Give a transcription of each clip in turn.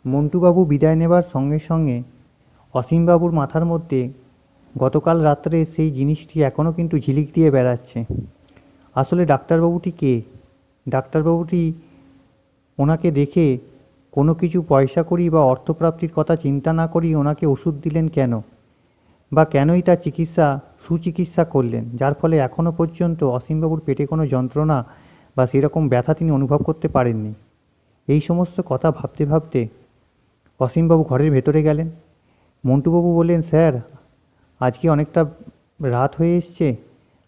মন্টুবাবু বিদায় নেবার সঙ্গে সঙ্গে অসীমবাবুর মাথার মধ্যে গতকাল রাত্রে সেই জিনিসটি এখনও কিন্তু ঝিলিক দিয়ে বেড়াচ্ছে। আসলে ডাক্তারবাবুটি কে? ডাক্তারবাবুটি ওনাকে দেখে কোনো কিছু পয়সা কড়ি বা অর্থপ্রাপ্তির কথা চিন্তা না করেই ওনাকে ওষুধ দিলেন কেন? বা কেনই তার সুচিকিৎসা করলেন, যার ফলে এখনও পর্যন্ত অসীমবাবুর পেটে কোনো যন্ত্রণা বা সেরকম ব্যথা তিনি অনুভব করতে পারেননি। এই সমস্ত কথা ভাবতে ভাবতে অসীমবাবু ঘরের ভেতরে গেলেন। মন্টুবাবু বললেন, স্যার, আজকে অনেকটা রাত হয়ে এসছে,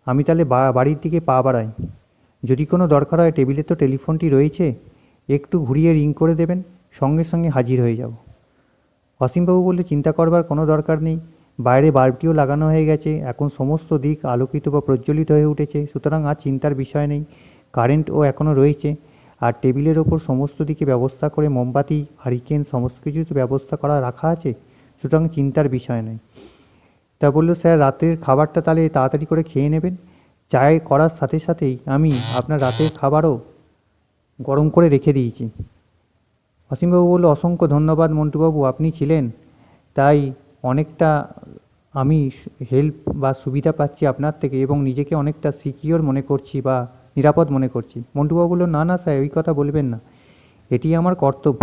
আমি তাহলে বাড়ির দিকে পা বাড়াই। যদি কোনো দরকার হয় টেবিলে তো টেলিফোনটি রয়েছে, একটু ঘুরিয়ে রিং করে দেবেন, সঙ্গে সঙ্গে হাজির হয়ে যাব। অসীমবাবু বললে, চিন্তা করবার কোনো দরকার নেই, বাইরে বাল্বটিও লাগানো হয়ে গেছে, এখন সমস্ত দিক আলোকিত বা প্রজ্বলিত হয়ে উঠেছে, সুতরাং আর চিন্তার বিষয় নেই। কারেন্টও এখনও রয়েছে, আর টেবিলের ওপর সমস্ত দিকে ব্যবস্থা করে মোমবাতি, হারিকেন সমস্ত কিছু তো ব্যবস্থা করা রাখা আছে, সুতরাং চিন্তার বিষয় নেই। তা বললো, স্যার, রাতের খাবারটা তাহলে তাড়াতাড়ি করে খেয়ে নেবেন। চায় করার সাথে সাথেই আমি আপনার রাতের খাবারও গরম করে রেখে দিয়েছি। অসীমবাবু বলল, অসংখ্য ধন্যবাদ মন্টুবাবু, আপনি ছিলেন তাই অনেকটা আমি হেল্প বা সুবিধা পাচ্ছি আপনার থেকে, এবং নিজেকে অনেকটা সিকিওর মনে করছি বা নিরাপদ মনে করছি। মন্টুবাবু বলল, না না স্যার, ওই কথা বলবেন না, এটি আমার কর্তব্য।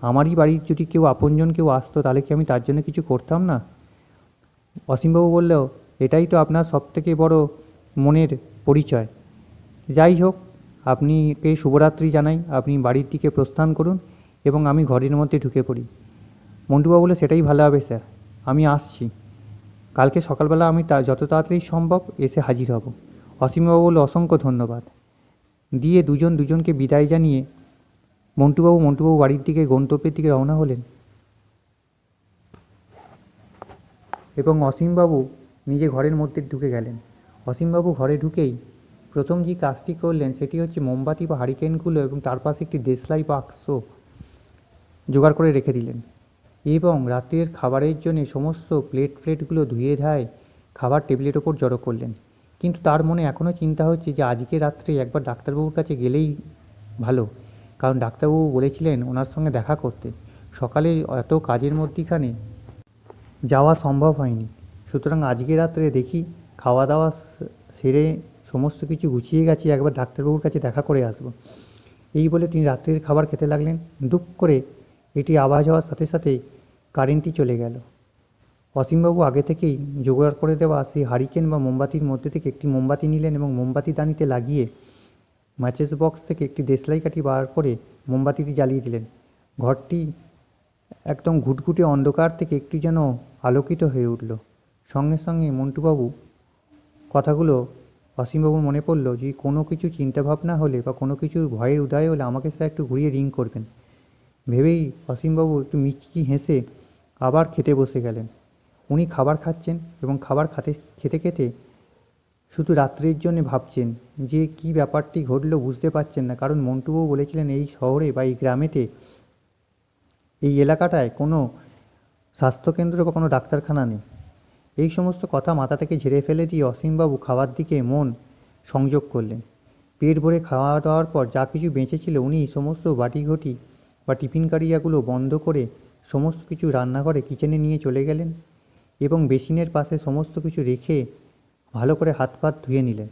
আমারই বাড়ির যদি কেউ আপনজন কেউ আসতো, তাহলে কি আমি তার জন্য কিছু করতাম না? অসীমবাবু বলল, এটাই তো আপনার সবথেকে বড় মনের পরিচয়। যাই হোক, আপনিকে শুভরাত্রি জানাই, আপনি বাড়ির দিকে প্রস্থান করুন এবং আমি ঘরের মধ্যে ঢুকে পড়ি। মন্টুবাবু বলল, সেটাই ভালো হবে স্যার, আমি আসছি। কালকে সকালবেলা আমি যত তাড়াতাড়ি সম্ভব এসে হাজির হব। অসীমবাবু বলল, অসংখ্য ধন্যবাদ। দিয়ে দুজন দুজনকে বিদায় জানিয়ে মন্টুবাবু বাড়ির দিকে গন্তব্যের দিকে রওনা হলেন, এবং অসীমবাবু নিজে ঘরের মধ্যে ঢুকে গেলেন। অসীমবাবু ঘরে ঢুকেই প্রথম যে কাজটি করলেন সেটি হচ্ছে মোমবাতি বা হারিকেনগুলো এবং তার পাশে একটি দেশলাই বাক্স জোগাড় করে রেখে দিলেন, এবং রাত্রের খাবারের জন্য সমস্ত প্লেটগুলো ধুয়ে ধায় খাবার টেবিলের ওপর জড়ো করলেন। কিন্তু তার মনে এখনও চিন্তা হচ্ছে যে আজকে রাত্রে একবার ডাক্তারবাবুর কাছে গেলেই ভালো, কারণ ডাক্তারবাবু বলেছিলেন ওনার সঙ্গে দেখা করতে। সকালে এত কাজের মধ্যিখানে যাওয়া সম্ভব হয়নি, সুতরাং আজকে রাত্রে দেখি খাওয়া দাওয়া সেরে সমস্ত কিছু গুছিয়ে গেছি, একবার ডাক্তারবাবুর কাছে দেখা করে আসবো। এই বলে তিনি রাত্রের খাবার খেতে লাগলেন। দুপ করে এটি আওয়াজ হওয়ার সাথে সাথেই কারেন্টটি চলে গেল। অসীমবাবু আগে থেকেই জোগাড় করে দেওয়া সেই হারিকেন বা মোমবাতির মধ্যে থেকে একটি মোমবাতি নিলেন এবং মোমবাতি দানিতে লাগিয়ে ম্যাচেস বক্স থেকে একটি দেশলাই কাঠি বার করে মোমবাতিটি জ্বালিয়ে দিলেন। ঘরটি একদম ঘুটঘুটে অন্ধকার থেকে একটু যেন আলোকিত হয়ে উঠল। সঙ্গে সঙ্গে মন্টুবাবু কথাগুলো অসীমবাবুর মনে পড়ল যে কোনো কিছু চিন্তাভাবনা হলে বা কোনো কিছু ভয়ের উদয় হলে আমাকে স্যার একটু ঘুরিয়ে রিং করবেন। ভেবেই অসীমবাবু একটু মিচকি হেসে আবার খেতে বসে গেলেন। উনি খাবার খাচ্ছেন এবং খাবার খেতে খেতে শুধু রাত্রের জন্য ভাবছেন যে কী ব্যাপারটি ঘটলো বুঝতে পারছেন না, কারণ মন্টুবাবু বলেছিলেন এই শহরে বা এই গ্রামেতে, এই এলাকাটায় কোনো স্বাস্থ্যকেন্দ্র বা কোনো ডাক্তারখানা নেই। এই সমস্ত কথা মাথা থেকে ঝেড়ে ফেলে দিয়ে অসীমবাবু খাওয়ার দিকে মন সংযোগ করলেন। পেট ভরে খাওয়া দাওয়ার পর যা কিছু বেঁচেছিল উনি সমস্ত বাটিঘটি বা টিফিন কারিয়াগুলো বন্ধ করে সমস্ত কিছু রান্নাঘরে কিচেনে নিয়ে চলে গেলেন এবং বেসিনের পাশে সমস্ত কিছু রেখে ভালো করে হাত পাত ধুয়ে নিলেন।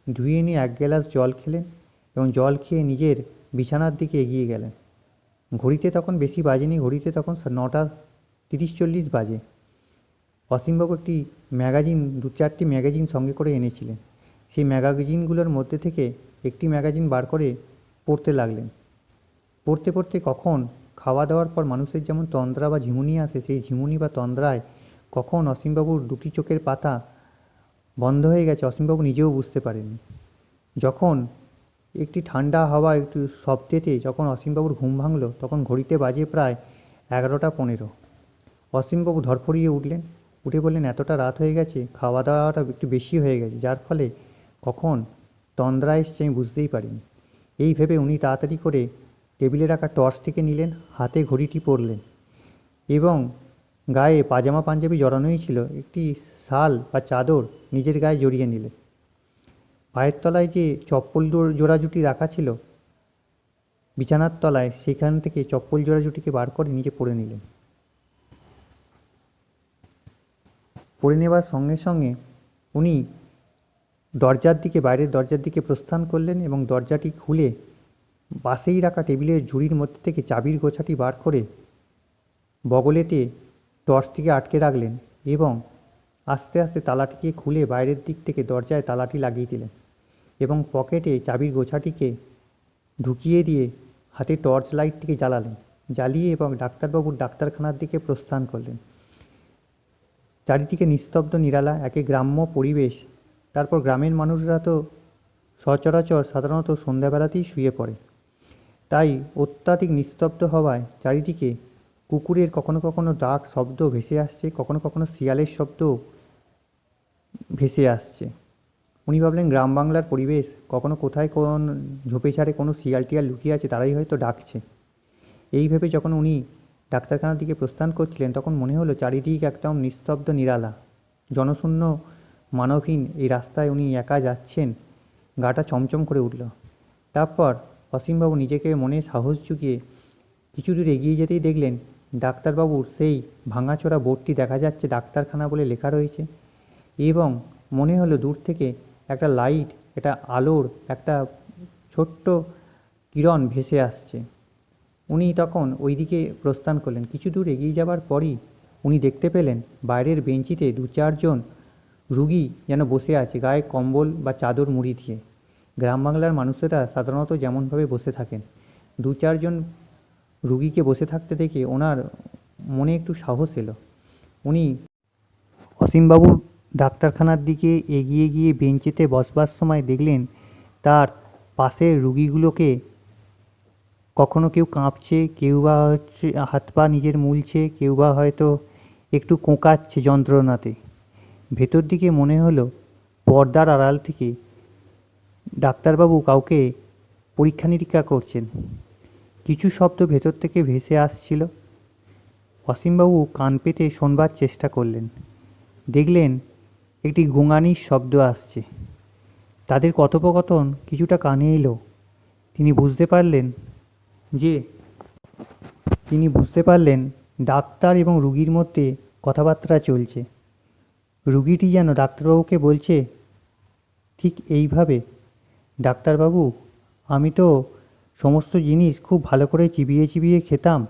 ধুয়ে নিয়ে এক গ্লাস জল খেলেন এবং জল খেয়ে নিজের বিছানার দিকে এগিয়ে গেলেন। ঘড়িতে তখন বেশি বাজেনি, ঘড়িতে তখন 9:30-40 বাজে। অসীমবাবু একটি ম্যাগাজিন, 2-4টি ম্যাগাজিন সঙ্গে করে এনেছিলেন। সেই ম্যাগাজিনগুলোর মধ্যে থেকে একটি ম্যাগাজিন বার করে পড়তে লাগলেন। পড়তে পড়তে কখন খাওয়া দাওয়ার পর মানুষের যেমন তন্দ্রা বা ঝিমুনি আসে, সেই ঝিমুনি বা তন্দ্রায় কখন অসীমবাবুর দুটি চোখের পাতা বন্ধ হয়ে গেছে অসীমবাবু নিজেও বুঝতে পারেননি। যখন একটি ঠান্ডা হাওয়া একটু শব্দেতে যখন অসীমবাবুর ঘুম ভাঙল, তখন ঘড়িতে বাজে প্রায় 11:15। অসীমবাবু ধরফড়িয়ে উঠলেন, উঠে বললেন, এতটা রাত হয়ে গেছে, খাওয়া দাওয়াটা একটু বেশি হয়ে গেছে, যার ফলে কখন তন্দ্রা এসছে আমি বুঝতেই পারিনি। এই ভেবে উনি তাড়াতাড়ি করে টেবিলে রাখা টর্চটিকে নিলেন, হাতে ঘড়িটি পরলেন এবং গায়ে পাজামা পাঞ্জাবি জড়ানোই ছিল, একটি শাল বা চাদর নিজের গায়ে জড়িয়ে নিলেন। পায়ের তলায় যে চপ্পল জোড়া জুটি রাখা ছিল বিছানার তলায় সেখান থেকে চপ্পল জোড়া জুটিকে বার করে নিচে পরে নিলেন। পরে নেবার সঙ্গে সঙ্গে উনি বাইরের দরজার দিকে প্রস্থান করলেন এবং দরজাটি খুলে পাশেই রাখা টেবিলের ঝুড়ির মধ্যে থেকে চাবির গোছাটি বার করে বগলেতে টর্চটিকে আটকে রাখলেন এবং আস্তে আস্তে তালাটিকে খুলে বাইরের দিক থেকে দরজায় তালাটি লাগিয়ে দিলেন এবং পকেটে চাবির গোছাটিকে ঢুকিয়ে দিয়ে হাতে টর্চ লাইটটিকে জ্বালিয়ে এবং ডাক্তারবাবুর ডাক্তারখানার দিকে প্রস্থান করলেন। চারিদিকে নিস্তব্ধ নিরালা একে গ্রাম্য পরিবেশ। তারপর গ্রামের মানুষরা তো সচরাচর সাধারণত সন্ধ্যাবেলাতেই শুয়ে পড়ে, তাই অত্যাধিক নিস্তব্ধ হওয়ায় চারিদিকে কুকুরের কখনো কখনো ডাক শব্দ ভেসে আসছে, কখনো কখনো শিয়ালের শব্দ ভেসে আসছে। উনি ভাবলেন গ্রাম বাংলার পরিবেশ, কখনো কোথায় কোন ঝোপে ঝাড়ে কোনো শিয়াল টিয়াল লুকিয়ে আছে, তারাই হয়তো ডাকছে। এই ভেবে যখন উনি ডাক্তারখানার দিকে প্রস্থান করছিলেন তখন মনে হলো চারিদিক একদম নিস্তব্ধ নিরালা, জনশূন্য মানবহীন এই রাস্তায় উনি একা যাচ্ছেন। গাটা চমচম করে উঠল। তারপর অসীমবাবু নিজেকে মনে সাহস জুগিয়ে কিছু দূর এগিয়ে যেতেই দেখলেন ডাক্তারবাবুর সেই ভাঙাচোরা বোর্ডটি দেখা যাচ্ছে, ডাক্তারখানা বলে লেখা রয়েছে, এবং মনে হলো দূর থেকে একটা লাইট, একটা আলোর একটা ছোট্ট কিরণ ভেসে আসছে। উনি তখন ওই দিকে প্রস্থান করলেন। কিছু দূর এগিয়ে যাবার পরই উনি দেখতে পেলেন বাইরের বেঞ্চিতে 2-4 জন রুগী যেন বসে আছে, গায়ে কম্বল বা চাদর মুড়ি দিয়ে। গ্রাম বাংলার মানুষেরা সাধারণত যেমনভাবে বসে থাকেন, 2-4 জন রুগীকে বসে থাকতে দেখে ওনার মনে একটু সাহস এলো। উনি অসীমবাবুর ডাক্তারখানার দিকে এগিয়ে গিয়ে বেঞ্চিতে বসবার সময় দেখলেন তার পাশের রুগীগুলোকে কখনো কেউ কাঁপছে, কেউ বা হাত পা নিজের মুলছে, কেউ বা হয়তো একটু কোঁকাচ্ছে যন্ত্রণাতে। ভেতর দিকে মনে হলো পর্দার আড়াল থেকে ডাক্তারবাবু কাউকে পরীক্ষা নিরীক্ষা করছেন। কিছু শব্দ ভেতর থেকে ভেসে আসছিল। অসীমবাবু কান পেতে শোনবার চেষ্টা করলেন। দেখলেন একটি গোঙানির শব্দ আসছে। তাদের কথোপকথন কিছুটা কানে এলো। তিনি বুঝতে পারলেন ডাক্তার এবং রুগীর মধ্যে কথাবার্তা চলছে। রুগীটি যেন ডাক্তারবাবুকে বলছে ঠিক এইভাবে, ডাক্তারবাবু, আমি তো সমস্ত জিনিস খুব ভালো করে চিবিয়ে চিবিয়ে খেতাম,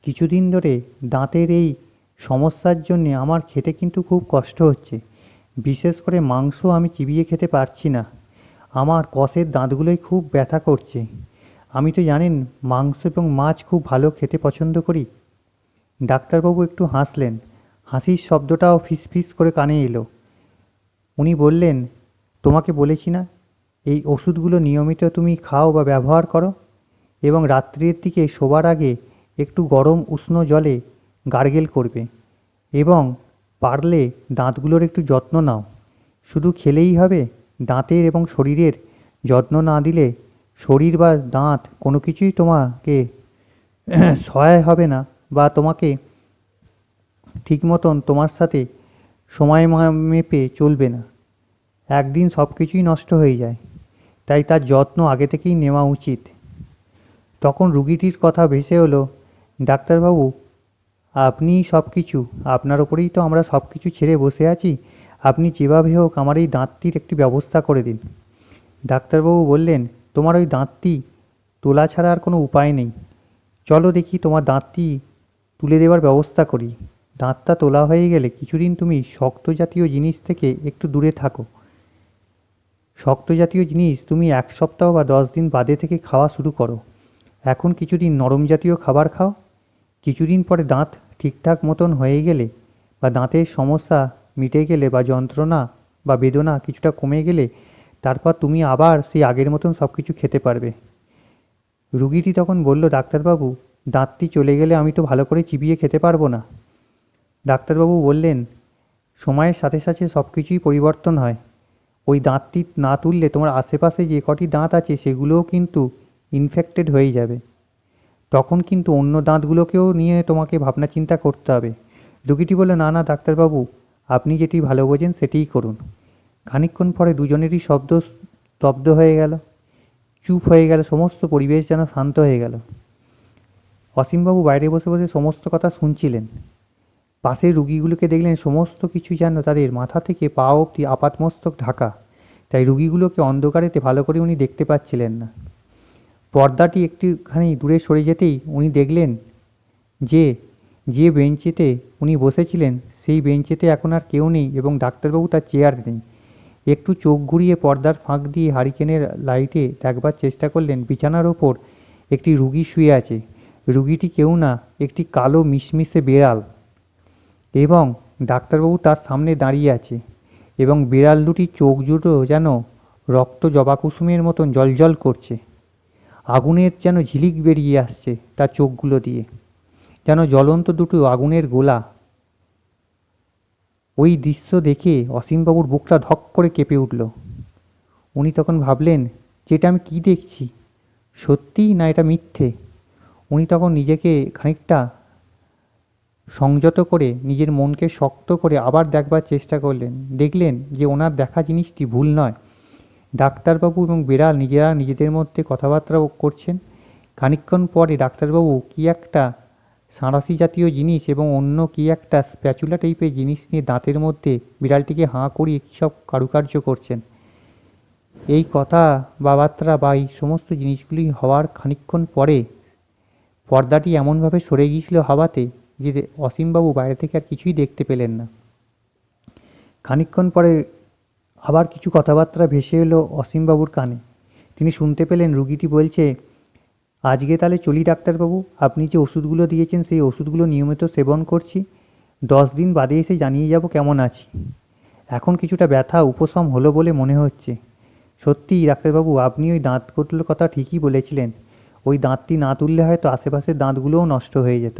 কিছুদিন ধরে দাঁতের এই সমস্যার জন্যে আমার খেতে কিন্তু খুব কষ্ট হচ্ছে। বিশেষ করে মাংস আমি চিবিয়ে খেতে পারছি না, আমার কষের দাঁতগুলোই খুব ব্যথা করছে। আমি তো জানেন মাংস এবং মাছ খুব ভালো খেতে পছন্দ করি। ডাক্তারবাবু একটু হাসলেন। হাসির শব্দটাও ফিসফিস করে কানে এলো। উনি বললেন, তোমাকে বলেছি না এই ওষুধগুলো নিয়মিত তুমি খাও বা ব্যবহার করো, এবং রাত্রির দিকে শোবার আগে একটু গরম উষ্ণ জলে গার্গেল করবে, এবং পারলে দাঁতগুলোর একটু যত্ন নাও। শুধু খেলেই হবে? দাঁতের এবং শরীরের যত্ন না দিলে শরীর বা দাঁত কোনো কিছুই তোমাকে সহায় হবে না, বা তোমাকে ঠিক মতন তোমার সাথে সময় মেপে চলবে না। একদিন সব কিছুই নষ্ট হয়ে যায়, তাই তার যত্ন আগে থেকেই নেওয়া উচিত। তখন রুগীটির কথা ভেসে এলো, ডাক্তারবাবু, আপনি সব কিছু, আপনার ওপরেই তো আমরা সব কিছু ছেড়ে বসে আছি, আপনি যেভাবে হোক আমার এই দাঁতটির একটি ব্যবস্থা করে দিন। ডাক্তারবাবু বললেন, তোমার ওই দাঁতটি তোলা ছাড়া আর কোনো উপায় নেই। চলো দেখি তোমার দাঁতটি তুলে দেওয়ার ব্যবস্থা করি। দাঁতটা তোলা হয়ে গেলে কিছুদিন তুমি শক্ত জাতীয় জিনিস থেকে একটু দূরে থাকো। শক্ত জাতীয় জিনিস তুমি 1 সপ্তাহ বা 10 দিন বাদে থেকে খাওয়া শুরু করো। এখন কিছুদিন নরম জাতীয় খাবার খাও। কিছুদিন পরে দাঁত ঠিকঠাক মতন হয়ে গেলে বা দাঁতের সমস্যা মিটে গেলে বা যন্ত্রণা বা বেদনা কিছুটা কমে গেলে তারপর তুমি আবার সেই আগের মতন সব কিছু খেতে পারবে। রুগীটি তখন বলল, ডাক্তারবাবু, দাঁতটি চলে গেলে আমি তো ভালো করে চিবিয়ে খেতে পারবো না। ডাক্তারবাবু বললেন, সময়ের সাথে সাথে সব কিছুই পরিবর্তন হয়। ওই দাঁতটি না তুললে তোমার আশেপাশে যে কটি দাঁত আছে সেগুলোও কিন্তু ইনফেক্টেড হয়ে যাবে। তখন কিন্তু অন্য দাঁতগুলোকেও নিয়ে তোমাকে ভাবনা চিন্তা করতে হবে। রুগীটি বলল, না না ডাক্তারবাবু, আপনি যেটি ভালো বোঝেন সেটিই করুন। খানিকক্ষণ পরে দুজনেরই শব্দ স্তব্ধ হয়ে গেল। চুপ হয়ে গেল, সমস্ত পরিবেশ যেন শান্ত হয়ে গেল। অসীমবাবু বাইরে বসে বসে সমস্ত কথা শুনছিলেন। পাশের রুগীগুলোকে দেখলেন সমস্ত কিছু যেন তাদের মাথা থেকে পা অবধি আপাদমস্তক ঢাকা, তাই রুগীগুলোকে অন্ধকারেতে ভালো করে উনি দেখতে পাচ্ছিলেন না। পর্দাটি একটুখানি দূরে সরে যেতেই উনি দেখলেন যে যে বেঞ্চেতে উনি বসেছিলেন সেই বেঞ্চেতে এখন আর কেউ নেই এবং ডাক্তারবাবু তার চেয়ার নেই। একটু চোখ ঘুরিয়ে পর্দার ফাঁক দিয়ে হারিকেনের লাইটে দেখবার চেষ্টা করলেন। বিছানার ওপর একটি রুগী শুয়ে আছে। রুগীটি কেউ না, একটি কালো মিশমিশে বেড়াল, এবং ডাক্তারবাবু তার সামনে দাঁড়িয়ে আছে এবং বিড়াল দুটির চোখ দুটো যেন রক্ত জবাকুসুমের মতন জ্বলজ্বল করছে। আগুনের যেন ঝিলিক বেরিয়ে আসছে তার চোখগুলো দিয়ে, যেন জ্বলন্ত দুটো আগুনের গোলা। ওই দৃশ্য দেখে অসীমবাবুর বুকটা ধক করে কেঁপে উঠল। উনি তখন ভাবলেন যে এটা আমি কী দেখছি, সত্যিই না এটা মিথ্যে। উনি তখন নিজেকে খানিকটা সংযত করে নিজের মনকে শক্ত করে আবার দেখবার চেষ্টা করলেন। দেখলেন যে ওনার দেখা জিনিসটি ভুল নয়। ডাক্তারবাবু এবং বিড়াল নিজেরা নিজেদের মধ্যে কথাবার্তা করছেন। খানিকক্ষণ পরে ডাক্তারবাবু কী একটা সাঁড়াশি জাতীয় জিনিস এবং অন্য কী একটা স্প্যাচুলা টাইপের জিনিস নিয়ে দাঁতের মধ্যে বিড়ালটিকে হাঁ করিয়ে কী সব কারুকার্য করছেন। এই কথা বা বার্তা বা এই সমস্ত জিনিসগুলি হওয়ার খানিকক্ষণ পরে পর্দাটি এমনভাবে সরে গিয়েছিল হাওয়াতে যে অসীমবাবু বাইরে থেকে আর কিছুই দেখতে পেলেন না। খানিকক্ষণ পরে আবার কিছু কথাবার্তা ভেসে এলো অসীমবাবুর কানে। তিনি শুনতে পেলেন রুগীটি বলছে, আজকে তাহলে চলি ডাক্তারবাবু, আপনি যে ওষুধগুলো দিয়েছেন সেই ওষুধগুলো নিয়মিত সেবন করছি, 10 দিন বাদে এসে জানিয়ে যাব কেমন আছি। এখন কিছুটা ব্যথা উপশম হলো বলে মনে হচ্ছে। সত্যিই ডাক্তারবাবু, আপনি ওই দাঁতগুলোর কথা ঠিকই বলেছিলেন। ওই দাঁতটি না তুললে হয়তো আশেপাশের দাঁতগুলোও নষ্ট হয়ে যেত।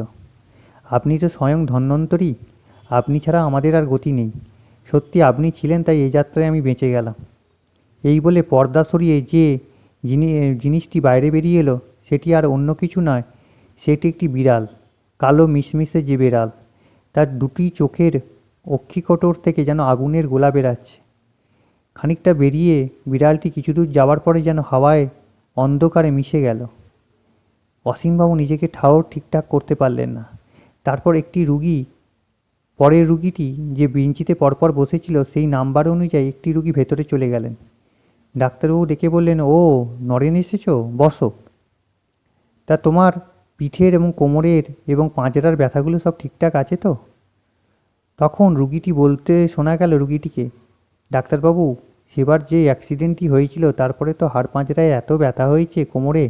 আপনি তো স্বয়ং ধন্বন্তরী, আপনি ছাড়া আমাদের আর গতি নেই। সত্যি আপনি ছিলেন, তাই এই যাত্রায় আমি বেঁচে গেলাম। এই বলে পর্দা সরিয়ে যে জিনিসটি বাইরে বেরিয়ে এলো সেটি আর অন্য কিছু নয়, সেটি একটি বিড়াল, কালো মিশমিশে যে বিড়াল। তার দুটি চোখের অক্ষিকোটর থেকে যেন আগুনের গোলা বেরাচ্ছে। খানিকটা বেরিয়ে বিড়ালটি কিছু দূর যাওয়ার পরে যেন হাওয়ায় অন্ধকারে মিশে গেল। অসীমবাবু নিজেকে ঠাওর ঠিকঠাক করতে পারলেন না। তারপর একটি রুগী, পরের রুগীটি যে বেঞ্চিতে পরপর বসেছিল সেই নাম্বার অনুযায়ী একটি রুগী ভেতরে চলে গেলেন। ডাক্তারবাবু ডেকে বললেন, ও নরেন এসেছো, বসো। তা তোমার পিঠের এবং কোমরের এবং পাঁজরার ব্যথাগুলো সব ঠিকঠাক আছে তো? তখন রুগীটি বলতে শোনা গেল রুগীটিকে, ডাক্তারবাবু, সেবার যে অ্যাক্সিডেন্টটি হয়েছিল তারপরে তো হাড় পাঁজরায় এত ব্যথা হয়েছে কোমরে,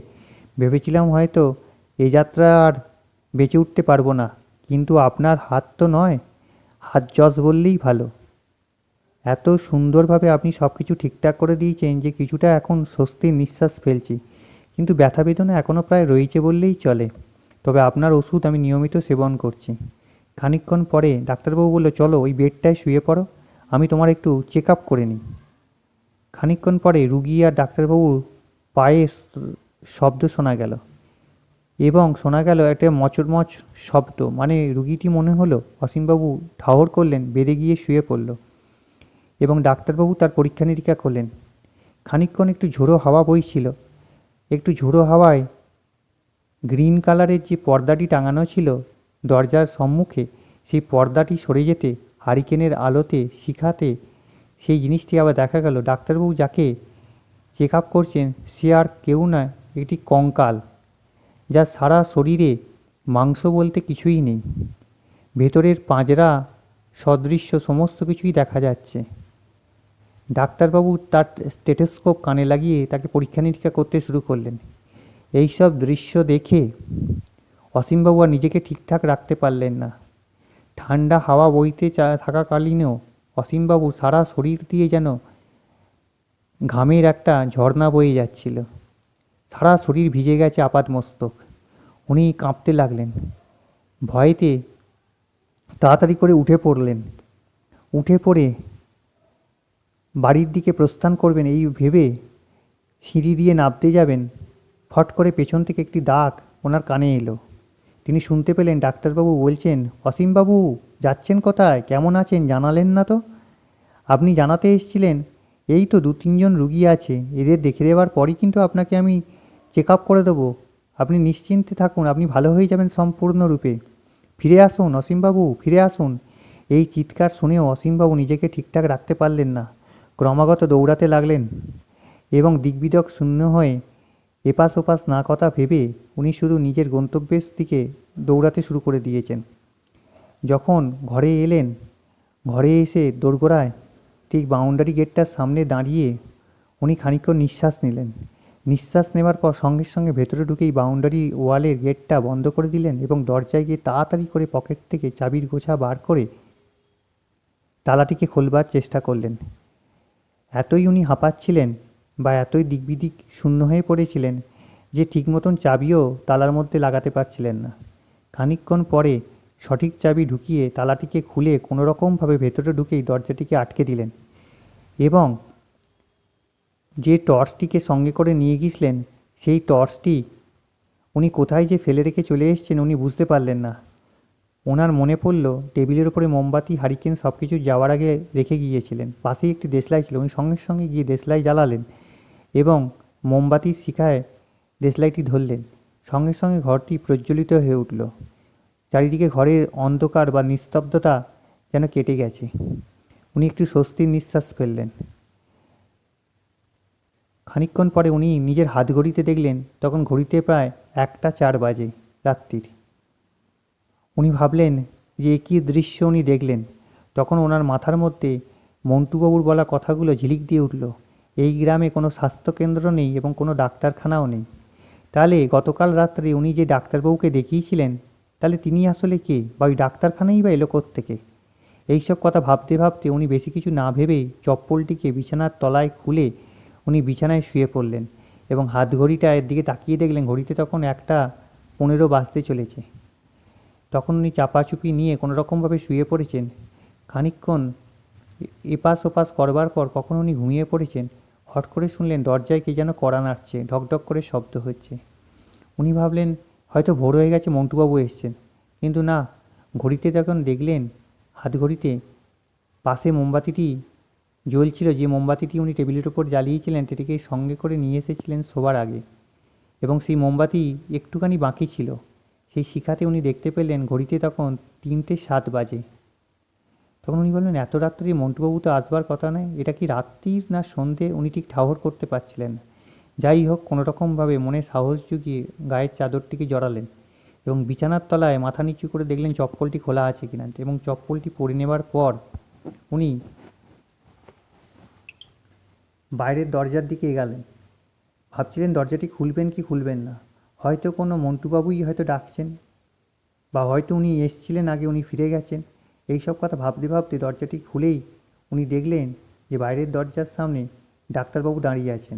ভেবেছিলাম হয়তো এ যাত্রা আর বেঁচে উঠতে পারবো না, কিন্তু আপনার হাত তো নয়, হাত যশ বললেই ভালো। এত সুন্দরভাবে আপনি সব কিছু ঠিকঠাক করে দিয়েছেন যে কিছুটা এখন স্বস্তির নিঃশ্বাস ফেলছি, কিন্তু ব্যথা বেদনা এখনও প্রায় রয়েছে বললেই চলে। তবে আপনার ওষুধ আমি নিয়মিত সেবন করছি। খানিকক্ষণ পরে ডাক্তারবাবু বলল, চলো ওই বেডটায় শুয়ে পড়ো, আমি তোমার একটু চেক আপ করে নিই। খানিকক্ষণ পরে রুগী আর ডাক্তারবাবুর পায়ের শব্দ শোনা গেল এবং শোনা গেল একটা মচরমচ শব্দ। মানে রুগীটি মনে হলো অসীমবাবু ঠাহর করলেন, বেড়ে গিয়ে শুয়ে পড়ল এবং ডাক্তারবাবু তার পরীক্ষা নিরীক্ষা করলেন। খানিকক্ষণ একটু ঝোড়ো হাওয়া বইছিল। একটু ঝোড়ো হাওয়ায় গ্রিন কালারের যে পর্দাটি টাঙানো ছিল দরজার সম্মুখে, সেই পর্দাটি সরে যেতে হারিকেনের আলোতে শিখাতে সেই জিনিসটি আবার দেখা গেল। ডাক্তারবাবু যাকে চেক আপ করছেন সে আর কেউ নয়, একটি কঙ্কাল, যার সারা শরীরে মাংস বলতে কিছুই নেই। ভেতরের পাঁজরা সদৃশ্য সমস্ত কিছুই দেখা যাচ্ছে। ডাক্তারবাবু তার স্টেথোস্কোপ কানে লাগিয়ে তাকে পরীক্ষা নিরীক্ষা করতে শুরু করলেন। এইসব দৃশ্য দেখে অসীমবাবু আর নিজেকে ঠিকঠাক রাখতে পারলেন না। ঠান্ডা হাওয়া বইতে থাকাকালীনও অসীমবাবু সারা শরীর দিয়ে যেন ঘামের একটা ঝর্ণা বয়ে যাচ্ছিল। সারা শরীর ভিজে গেছে আপাদমস্তক। উনি কাঁপতে লাগলেন। ভয়েতে তাড়াতাড়ি করে উঠে পড়লেন। উঠে পড়ে বাড়ির দিকে প্রস্থান করবেন এই ভেবে সিঁড়ি দিয়ে নামতে যাবেন, ফট করে পেছন থেকে একটি ডাক ওনার কানে এলো। তিনি শুনতে পেলেন ডাক্তারবাবু বলছেন, অসীমবাবু, যাচ্ছেন কোথায়, কেমন আছেন জানালেন না তো? আপনি জানাতে এসেছিলেন এই তো 2-3 জন রুগী আছে, এদের দেখে দেওয়ার পরই কিন্তু আপনাকে আমি চেক আপ করে দেবো। আপনি নিশ্চিন্তে থাকুন, আপনি ভালো হয়ে যাবেন সম্পূর্ণরূপে। ফিরে আসুন অসীমবাবু, ফিরে আসুন। এই চিৎকার শুনেও অসীমবাবু নিজেকে ঠিকঠাক রাখতে পারলেন না, ক্রমাগত দৌড়াতে লাগলেন এবং দিগ্বিদিক শূন্য হয়ে এপাশ ওপাশ না কথা ভেবে উনি শুধু নিজের গন্তব্যের দিকে দৌড়াতে শুরু করে দিয়েছেন। যখন ঘরে এলেন, ঘরে এসে দোরগোড়ায় ঠিক বাউন্ডারি গেটটার সামনে দাঁড়িয়ে উনি খানিকক্ষণ নিঃশ্বাস নিলেন। নিঃশ্বাস নেওয়ার পর সঙ্গে সঙ্গে ভেতরে ঢুকেই বাউন্ডারি ওয়ালের গেটটা বন্ধ করে দিলেন এবং দরজায় গিয়ে তাড়াতাড়ি করে পকেট থেকে চাবির গোছা বার করে তালাটিকে খোলবার চেষ্টা করলেন। এতই উনি হাঁপাচ্ছিলেন বা এতই দিকবিদিক শূন্য হয়ে পড়েছিলেন যে ঠিক মতন চাবিও তালার মধ্যে লাগাতে পারছিলেন না। খানিকক্ষণ পরে সঠিক চাবি ঢুকিয়ে তালাটিকে খুলে কোনোরকমভাবে ভেতরে ঢুকেই দরজাটিকে আটকে দিলেন এবং যে টর্চটিকে সঙ্গে করে নিয়ে গিয়েছিলেন সেই টর্চটি উনি কোথায় যে ফেলে রেখে চলে এসেছেন উনি বুঝতে পারলেন না। ওনার মনে পড়ল টেবিলের ওপরে মোমবাতি, হারিকেন সব কিছু যাওয়ার আগে রেখে গিয়েছিলেন। পাশেই একটি দেশলাই ছিল, উনি সঙ্গে সঙ্গে গিয়ে দেশলাই জ্বালালেন এবং মোমবাতির শিখায় দেশলাইটি ধরলেন। সঙ্গে সঙ্গে ঘরটি প্রজ্বলিত হয়ে উঠল। চারিদিকে ঘরের অন্ধকার বা নিস্তব্ধতা যেন কেটে গেছে। উনি একটু স্বস্তির নিঃশ্বাস ফেললেন। খানিকক্ষণ পরে উনি নিজের হাত ঘড়িতে দেখলেন তখন ঘড়িতে প্রায় 1টা 4 বাজে রাত্রির। উনি ভাবলেন যে কী দৃশ্য উনি দেখলেন। তখন ওনার মাথার মধ্যে মন্টুবাবুর বলা কথাগুলো ঝিলিক দিয়ে উঠল। এই গ্রামে কোনো স্বাস্থ্যকেন্দ্র নেই এবং কোনো ডাক্তারখানাও নেই। তাহলে গতকাল রাত্রে উনি যে ডাক্তারবাবুকে দেখিয়েছিলেন তাহলে তিনি আসলে কে, বা ওই ডাক্তারখানাই বা এলো কোত্থেকে? এইসব কথা ভাবতে ভাবতে উনি বেশি কিছু না ভেবেই চপ্পলটিকে বিছানার তলায় খুলে উনি বিছানায় শুয়ে পড়লেন এবং হাত ঘড়িটা এর দিকে তাকিয়ে দেখলেন ঘড়িতে তখন 1টা 15 বাজতে চলেছে। তখন উনি চাপাচুপি নিয়ে কোনোরকমভাবে শুয়ে পড়েছেন। খানিকক্ষণ এপাশ ওপাশ করবার পর কখন উনি ঘুমিয়ে পড়েছেন, হট করে শুনলেন দরজায় কে যেন কড়া নাড়ছে, ঢকঢক করে শব্দ হচ্ছে। উনি ভাবলেন হয়তো ভোর হয়ে গেছে, মন্টুবাবু এসছেন। কিন্তু না, ঘড়িতে তখন দেখলেন হাত ঘড়িতে পাশে মোমবাতিটি জ্বলছিল, যে মোমবাতিটি উনি টেবিলের ওপর জ্বালিয়েছিলেন সেটিকে সঙ্গে করে নিয়ে এসেছিলেন শোবার আগে, এবং সেই মোমবাতি একটুখানি বাকি ছিল। সেই শিখাতে উনি দেখতে পেলেন ঘড়িতে তখন 3টে 7 বাজে। তখন উনি বললেন এত রাত্রে মন্টুবাবু তো আসবার কথা নয়, এটা কি রাত্রির না সন্ধে উনি ঠিক ঠাহর করতে পারছিলেন না। যাই হোক, কোনোরকমভাবে মনে সাহস জুগিয়ে গায়ের চাদরটিকে জড়ালেন এবং বিছানার তলায় মাথা নিচু করে দেখলেন চপ্পলটি খোলা আছে কিনা, এবং চপ্পলটি পরে নেবার পর উনি বাইরের দরজার দিকে এগালেন। ভাবছিলেন দরজাটি খুলবেন কি খুলবেন না, হয়তো কোনো মন্টুবাবুই হয়তো ডাকছেন, বা হয়তো উনি এসছিলেন আগে, উনি ফিরে গেছেন। এইসব কথা ভাবতে ভাবতে দরজাটি খুলেই উনি দেখলেন যে বাইরের দরজার সামনে ডাক্তারবাবু দাঁড়িয়ে আছেন।